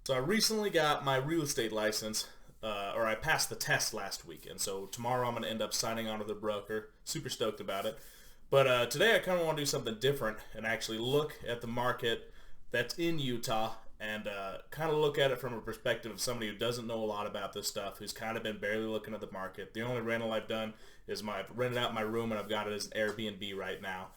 So I recently got my real estate license, or I passed the test last week, and so tomorrow I'm going to end up signing on to the broker. Super stoked about it. But today I kind of want to do something different and actually look at the market that's in Utah and kind of look at it from a perspective of somebody who doesn't know a lot about this stuff, who's kind of been barely looking at the market. The only rental I've done is I've rented out my room and I've got it as an Airbnb right now.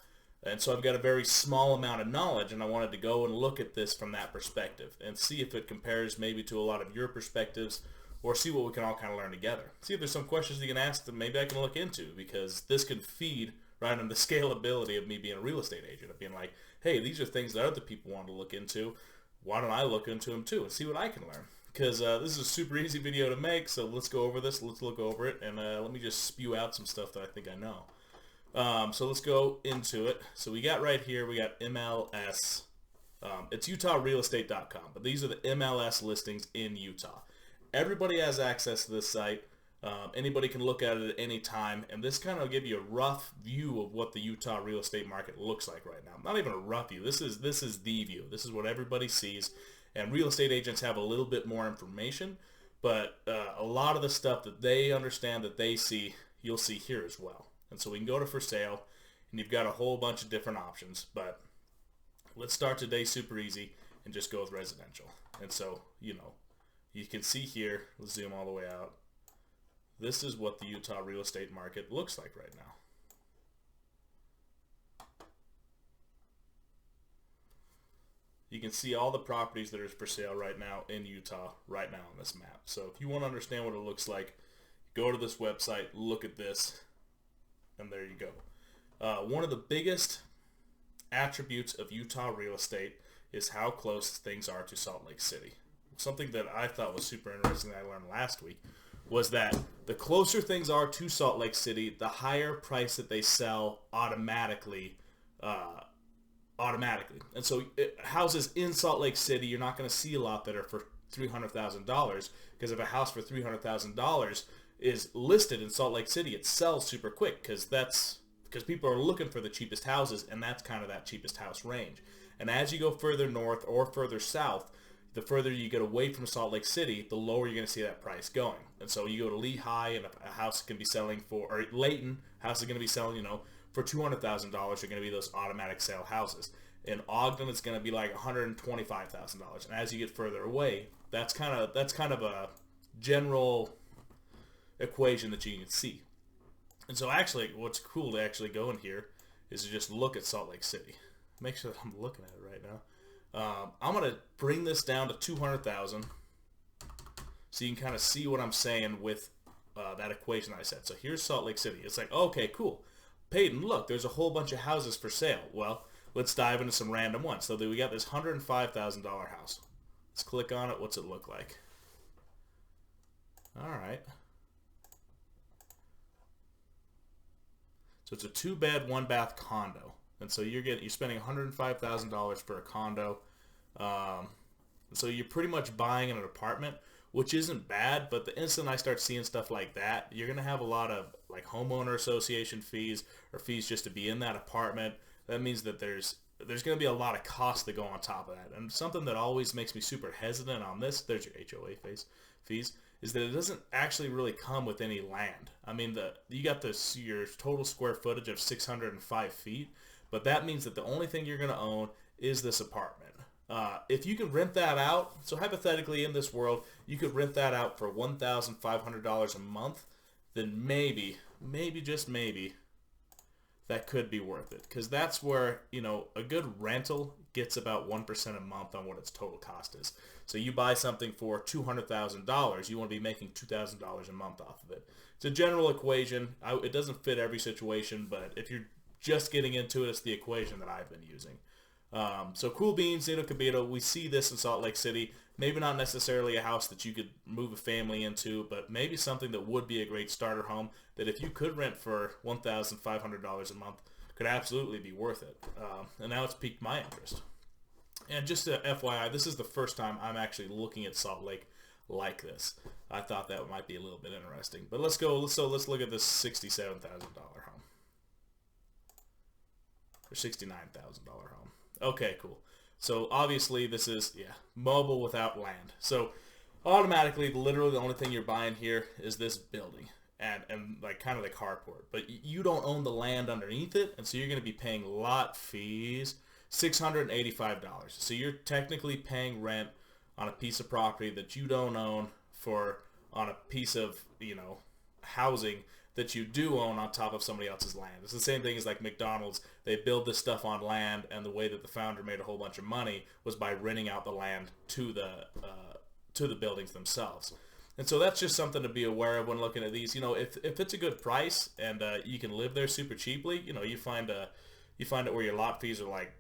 And so I've got a very small amount of knowledge, and I wanted to go and look at this from that perspective and see if it compares maybe to a lot of your perspectives, or see what we can all kind of learn together. See if there's some questions you can ask that maybe I can look into, because this can feed right on the scalability of me being a real estate agent, of being like, hey, these are things that other people want to look into. Why don't I look into them too and see what I can learn? Because this is a super easy video to make, so let's go over this, let's look over it, and let me just spew out some stuff that I think I know. So let's go into it. So we got right here, we got MLS. It's UtahRealEstate.com, but these are the MLS listings in Utah. Everybody has access to this site. Anybody can look at it at any time, and this kind of give you a rough view of what the Utah real estate market looks like right now. Not even a rough view. This is the view. This is what everybody sees, and real estate agents have a little bit more information, but a lot of the stuff that they understand that they see, you'll see here as well. And so we can go to for sale, and you've got a whole bunch of different options, but let's start today super easy and just go with residential. And so, you can see here, let's zoom all the way out. This is what the Utah real estate market looks like right now. You can see all the properties that are for sale right now in Utah right now on this map. So if you want to understand what it looks like, go to this website, look at this, and there you go. One of the biggest attributes of Utah real estate is how close things are to Salt Lake City. Something that I thought was super interesting that I learned last week was that the closer things are to Salt Lake City, the higher price that they sell automatically. And so houses in Salt Lake City, you're not going to see a lot that are for $300,000, because if a house for $300,000 is listed in Salt Lake City, it sells super quick, because people are looking for the cheapest houses, and that's kind of that cheapest house range. And as you go further north or further south, the further you get away from Salt Lake City, the lower you're going to see that price going. And so you go to Lehigh, and a house can be selling for, or Layton, house is going to be selling, for $200,000 are going to be those automatic sale houses. In Ogden, it's going to be like $125,000. And as you get further away, that's kind of a general equation that you can see. And so actually, what's cool to actually go in here is to just look at Salt Lake City. Make sure that I'm looking at it right now. I'm going to bring this down to 200,000 so you can kind of see what I'm saying with that equation that I said. So here's Salt Lake City. It's like, okay, cool. Peyton, look, there's a whole bunch of houses for sale. Well, let's dive into some random ones. So we got this $105,000 house. Let's click on it. What's it look like? All right. So it's a 2-bed, 1-bath condo. And so you're spending $105,000 for a condo. So you're pretty much buying an apartment, which isn't bad, but the instant I start seeing stuff like that, you're going to have a lot of like homeowner association fees, or fees just to be in that apartment. That means that there's going to be a lot of costs that go on top of that. And something that always makes me super hesitant on this, there's your HOA fees, is that it doesn't actually really come with any land. I mean, you got your total square footage of 605 feet, but that means that the only thing you're going to own is this apartment. If you can rent that out, so hypothetically in this world, you could rent that out for $1,500 a month, then maybe, just maybe, that could be worth it. Because that's where, a good rental gets about 1% a month on what its total cost is. So you buy something for $200,000, you want to be making $2,000 a month off of it. It's a general equation. It doesn't fit every situation, but if you're just getting into it, it's the equation that I've been using. So cool beans, Cabito, we see this in Salt Lake City. Maybe not necessarily a house that you could move a family into, but maybe something that would be a great starter home that if you could rent for $1,500 a month could absolutely be worth it. And now it's piqued my interest. And just a FYI, this is the first time I'm actually looking at Salt Lake like this. I thought that might be a little bit interesting. But let's look at this $67,000 home. Or $69,000 home. Okay, cool. So obviously this is, yeah, mobile without land. So automatically, literally the only thing you're buying here is this building and like kind of the carport. But you don't own the land underneath it, and so you're going to be paying lot fees, $685. So you're technically paying rent on a piece of property that you don't own for on a piece of, housing that you do own on top of somebody else's land. It's the same thing as like McDonald's. They build this stuff on land, and the way that the founder made a whole bunch of money was by renting out the land to the buildings themselves. And so that's just something to be aware of when looking at these. If it's a good price and you can live there super cheaply, you find it where your lot fees are like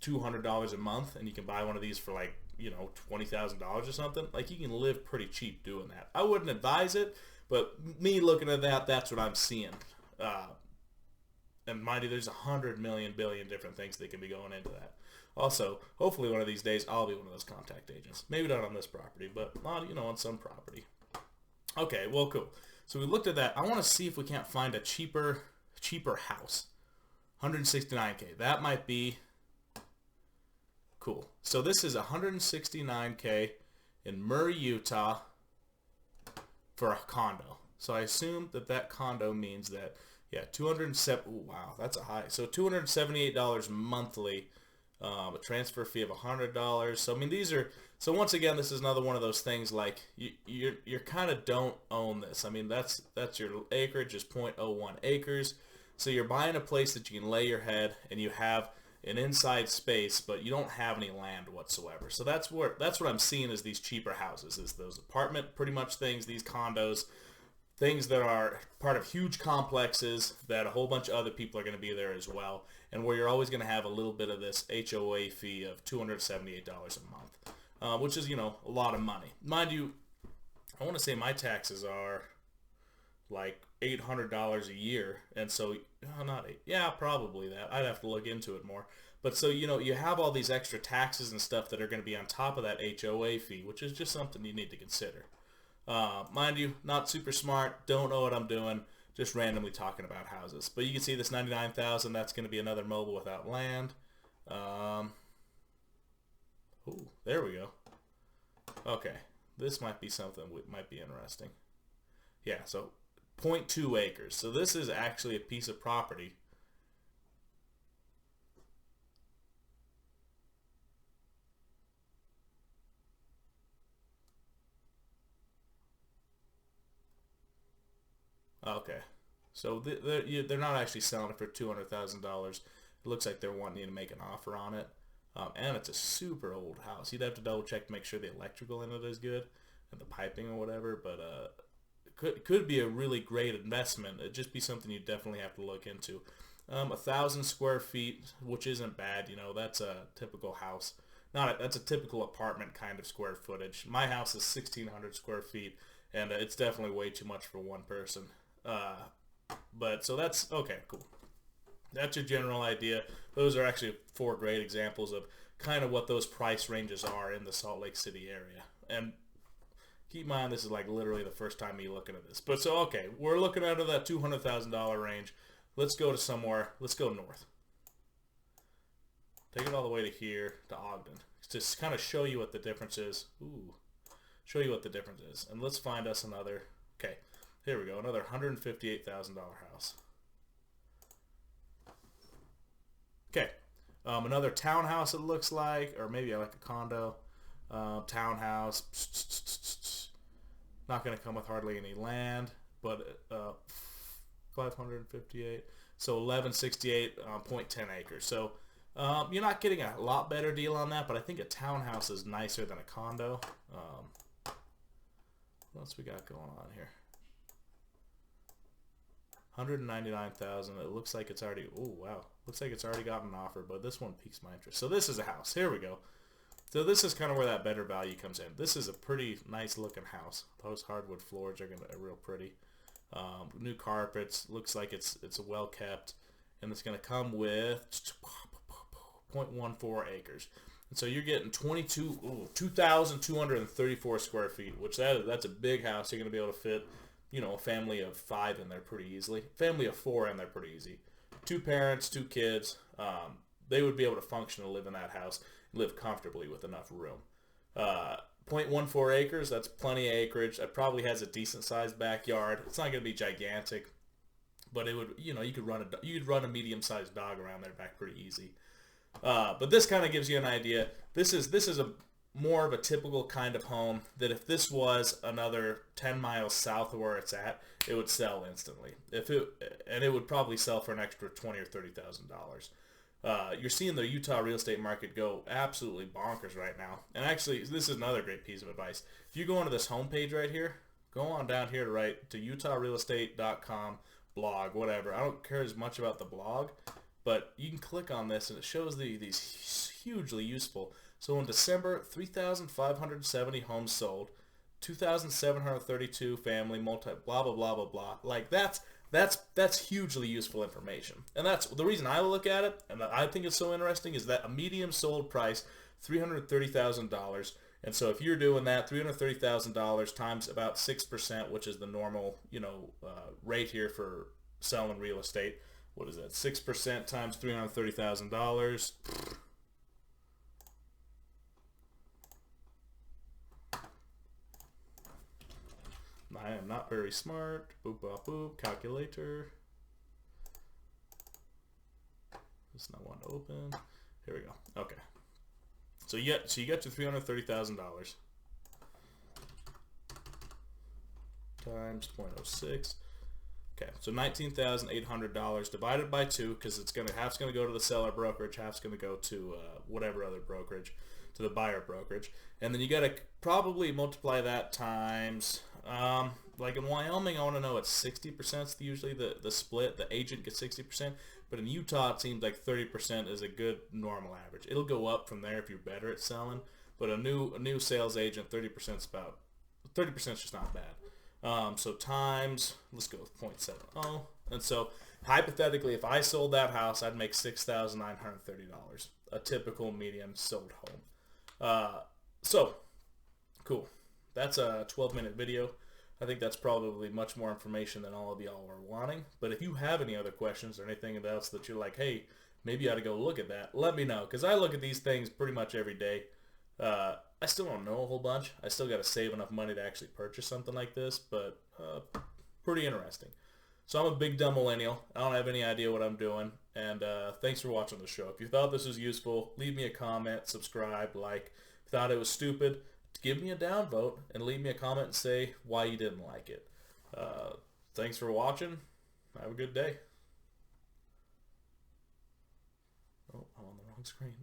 $200 a month, and you can buy one of these for like $20,000 or something. Like, you can live pretty cheap doing that. I wouldn't advise it, but me looking at that, that's what I'm seeing. And mind you, there's 100 million billion different things that can be going into that. Also, hopefully one of these days I'll be one of those contact agents. Maybe not on this property, but on some property. Okay, well, cool. So we looked at that. I want to see if we can't find a cheaper house. 169K. That might be cool. So this is 169K in Murray, Utah for a condo. So I assume that condo means that, yeah, 207. Ooh, wow, that's a high. So $278 monthly. A transfer fee of $100. So I mean, these are. So once again, this is another one of those things like you're kind of don't own this. I mean, that's your acreage is 0.01 acres. So you're buying a place that you can lay your head, and you have an inside space, but you don't have any land whatsoever. So that's what I'm seeing as these cheaper houses, is those apartment pretty much things, these condos, things that are part of huge complexes that a whole bunch of other people are going to be there as well, and where you're always going to have a little bit of this HOA fee of $278 a month, which is, a lot of money. Mind you, I want to say my taxes are like $800 a year, and so, probably that. I'd have to look into it more. But so, you have all these extra taxes and stuff that are going to be on top of that HOA fee, which is just something you need to consider. Mind you, not super smart, don't know what I'm doing, just randomly talking about houses. But you can see this 99,000, that's going to be another mobile without land. Ooh, there we go. Okay, this might be something that might be interesting. Yeah, so 0.2 acres. So this is actually a piece of property. Okay, so they're not actually selling it for $200,000. It looks like they're wanting you to make an offer on it, and it's a super old house. You'd have to double check to make sure the electrical in it is good and the piping or whatever. But it could be a really great investment. It'd just be something you definitely have to look into. 1,000 square feet, which isn't bad. That's a typical house. That's a typical apartment kind of square footage. My house is 1,600 square feet, and it's definitely way too much for one person. But so that's okay, cool. That's your general idea. Those are actually 4 great examples of kind of what those price ranges are in the Salt Lake City area. And keep in mind, this is like literally the first time me looking at this. But so, okay, we're looking under that $200,000 range. Let's go to somewhere. Let's go north. Take it all the way to here, to Ogden. Just kind of show you what the difference is. Ooh. Show you what the difference is. And let's find us another. Okay. Here we go, another $158,000 house. Okay, another townhouse it looks like, or maybe I like a condo. Townhouse, not going to come with hardly any land, but 558, so 1168, 0.10 acres. So you're not getting a lot better deal on that, but I think a townhouse is nicer than a condo. What else we got going on here? 199,000. It looks like it's already. Oh wow! Looks like it's already got an offer, but this one piques my interest. So this is a house. Here we go. So this is kind of where that better value comes in. This is a pretty nice looking house. Those hardwood floors are real pretty. New carpets. Looks like it's well kept, and it's gonna come with 0.14 acres. And so you're getting 2,234 square feet, which that's a big house. You're gonna be able to fit, a family of 5 in there pretty easily. Family of 4 in there pretty easy. 2 parents, 2 kids. they would be able to function and live in that house and live comfortably with enough room. 0.14 acres, that's plenty of acreage. It probably has a decent sized backyard. It's not going to be gigantic, but it would, you could run a medium sized dog around there back pretty easy. But this kind of gives you an idea. This is a more of a typical kind of home that if this was another 10 miles south of where it's at, it would sell instantly. And it would probably sell for an extra $20,000 or $30,000. You're seeing the Utah real estate market go absolutely bonkers right now. And actually, this is another great piece of advice. If you go onto this homepage right here, go on down here to utahrealestate.com, blog, whatever. I don't care as much about the blog, but you can click on this and it shows these hugely useful. So in December, 3,570 homes sold, 2,732 family, blah, blah, blah, blah, blah. Like that's hugely useful information. And that's the reason I look at it, and I think it's so interesting, is that a medium sold price, $330,000. And so if you're doing that, $330,000 times about 6%, which is the normal, rate here for selling real estate. What is that? 6% times $330,000. I am not very smart. Boop, boop, boop. Calculator. It's not one to open. Here we go. Okay. So you get your $330,000 times 0.06. Okay, so $19,800 divided by 2, because half's gonna go to the seller brokerage, half's gonna go to whatever other brokerage, to the buyer brokerage, and then you gotta probably multiply that times. Like in Wyoming, I want to know it's 60% usually the split. The agent gets 60%, but in Utah it seems like 30% is a good normal average. It'll go up from there if you're better at selling, but a new sales agent, 30% is just not bad. So times, let's go with 0.70, and so hypothetically, if I sold that house, I'd make $6,930, a typical medium sold home. So cool. That's a 12-minute video. I think that's probably much more information than all of y'all are wanting. But if you have any other questions or anything else that you're like, hey, maybe you ought to go look at that, let me know. Because I look at these things pretty much every day. I still don't know a whole bunch. I still got to save enough money to actually purchase something like this. But pretty interesting. So I'm a big dumb millennial. I don't have any idea what I'm doing. And thanks for watching the show. If you thought this was useful, leave me a comment, subscribe, like. If you thought it was stupid, give me a downvote and leave me a comment and say why you didn't like it. Thanks for watching. Have a good day. Oh, I'm on the wrong screen.